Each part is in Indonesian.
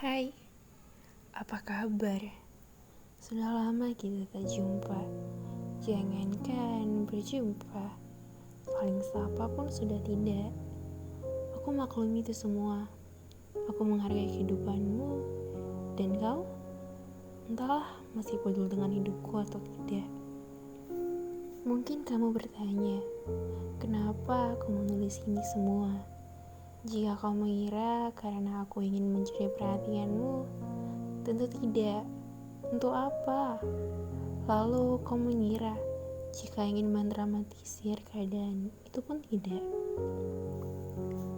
Hai, apa kabar? Sudah lama kita tak jumpa. Jangankan berjumpa, saling sapa pun sudah tidak. Aku maklumi itu semua. Aku menghargai kehidupanmu. Dan kau? Entahlah masih peduli dengan hidupku atau tidak. Mungkin kamu bertanya, kenapa aku menulis ini semua? Jika kau mengira karena aku ingin mencuri perhatianmu, tentu tidak. Untuk apa? Lalu kau mengira jika ingin mendramatisir keadaan, itu pun tidak.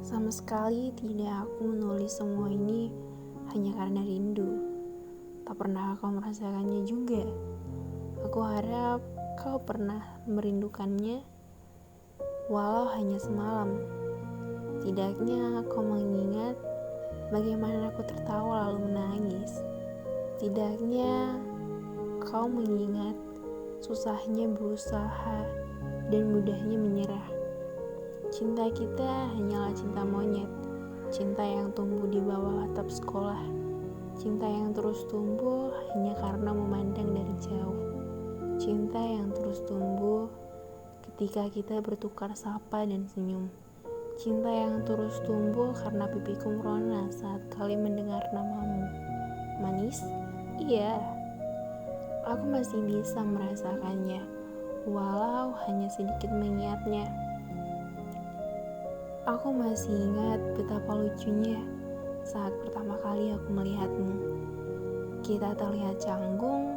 Sama sekali tidak, aku menulis semua ini hanya karena rindu. Tak pernah kau merasakannya juga. Aku harap kau pernah merindukannya, walau hanya semalam. Tidaknya kau mengingat bagaimana aku tertawa lalu menangis. Tidaknya kau mengingat susahnya berusaha dan mudahnya menyerah. Cinta kita hanyalah cinta monyet, cinta yang tumbuh di bawah atap sekolah, cinta yang terus tumbuh hanya karena memandang dari jauh, cinta yang terus tumbuh ketika kita bertukar sapa dan senyum. Cinta yang terus tumbuh karena pipiku merona saat kali mendengar namamu. Manis? Iya. Aku masih bisa merasakannya, walau hanya sedikit mengingatnya. Aku masih ingat betapa lucunya saat pertama kali aku melihatmu. Kita terlihat canggung,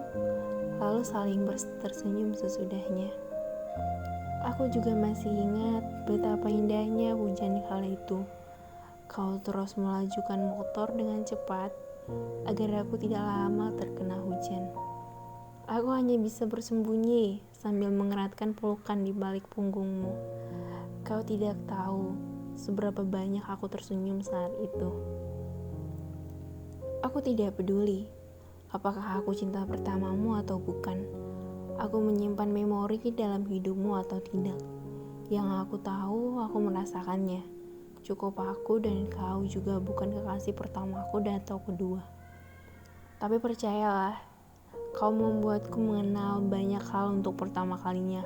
lalu saling tersenyum sesudahnya. Aku juga masih ingat betapa indahnya hujan kala itu. Kau terus melajukan motor dengan cepat agar aku tidak lama terkena hujan. Aku hanya bisa bersembunyi sambil mengeratkan pelukan di balik punggungmu. Kau tidak tahu seberapa banyak aku tersenyum saat itu. Aku tidak peduli apakah aku cinta pertamamu atau bukan. Aku menyimpan memori dalam hidupmu atau tidak. Yang aku tahu, aku merasakannya. Cukup aku dan kau juga bukan kekasih pertamaku dan atau kedua. Tapi percayalah, kau membuatku mengenal banyak hal untuk pertama kalinya.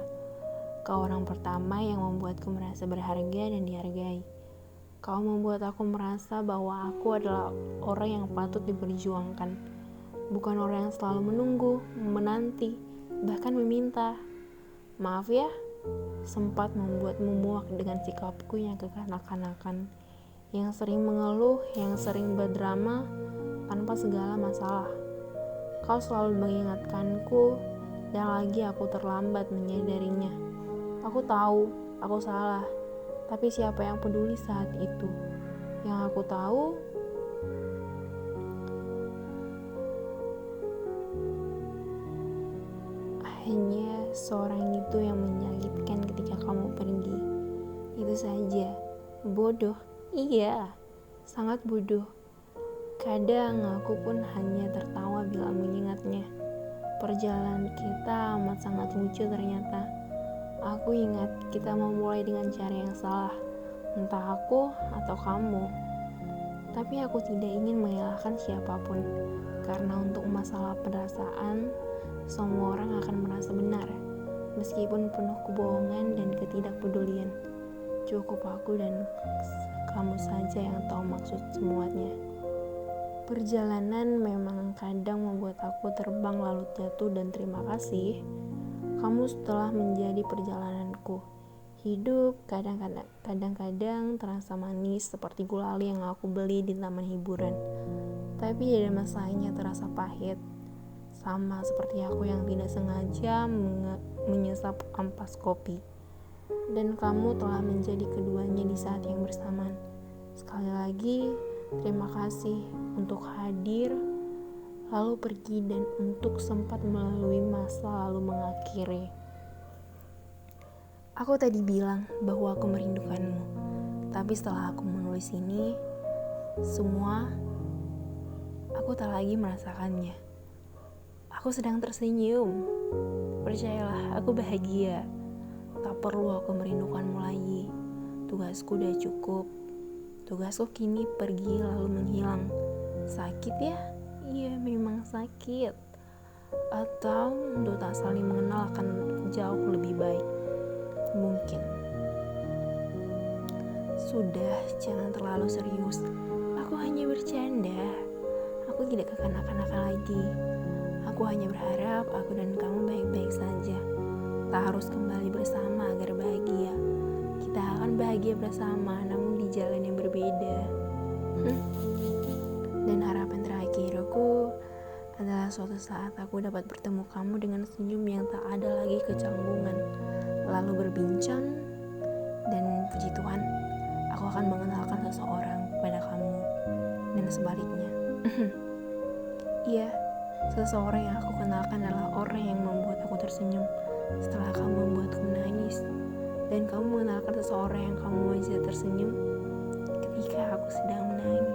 Kau orang pertama yang membuatku merasa berharga dan dihargai. Kau membuat aku merasa bahwa aku adalah orang yang patut diperjuangkan. Bukan orang yang selalu menunggu, menanti, bahkan meminta. Maaf ya, sempat membuatmu muak dengan sikapku yang kekanak-kanakan, yang sering mengeluh, yang sering berdrama tanpa segala masalah. Kau selalu mengingatkanku, dan lagi aku terlambat menyadarinya. Aku tahu, aku salah, tapi siapa yang peduli saat itu? Yang aku tahu, hanya seorang itu yang menyakitkan ketika kamu pergi. Itu saja. Bodoh. Iya, sangat bodoh. Kadang aku pun hanya tertawa bila mengingatnya. Perjalanan kita amat sangat lucu ternyata. Aku ingat kita memulai dengan cara yang salah. Entah aku atau kamu. Tapi aku tidak ingin menyalahkan siapapun. Karena untuk masalah perasaan, semua orang akan merasa benar, meskipun penuh kebohongan dan ketidakpedulian. Cukup aku dan kamu saja yang tahu maksud semuanya. Perjalanan memang kadang membuat aku terbang lalu jatuh dan terima kasih. Kamu telah menjadi perjalananku. Hidup kadang-kadang terasa manis seperti gulali yang aku beli di taman hiburan. Tapi ada masanya terasa pahit. Sama seperti aku yang tidak sengaja menyesap ampas kopi. Dan kamu telah menjadi keduanya di saat yang bersamaan. Sekali lagi, terima kasih untuk hadir, lalu pergi, dan untuk sempat melalui masa lalu mengakhiri. Aku tadi bilang bahwa aku merindukanmu. Tapi setelah aku menulis ini, semua, aku tak lagi merasakannya. Aku sedang tersenyum. Percayalah, aku bahagia. Tak perlu aku merindukanmu lagi. Tugasku udah cukup. Tugasku kini pergi lalu menghilang. Sakit ya? Iya, memang sakit. Atau untuk tak saling mengenal akan jauh lebih baik. Mungkin. Sudah, jangan terlalu serius. Aku hanya bercanda. Aku tidak kekanak-kanakan lagi. Aku hanya berharap aku dan kamu baik-baik saja. Tak harus kembali bersama agar bahagia. Kita akan bahagia bersama, namun di jalan yang berbeda. Dan harapan terakhirku adalah suatu saat aku dapat bertemu kamu dengan senyum yang tak ada lagi kecanggungan. Lalu berbincang, dan puji Tuhan, aku akan mengenalkan seseorang kepada kamu. Dan sebaliknya. Iya, seseorang yang aku kenalkan adalah orang yang membuat aku tersenyum setelah kamu membuatku menangis. Dan kamu mengenalkan seseorang yang kamu wajar tersenyum ketika aku sedang menangis.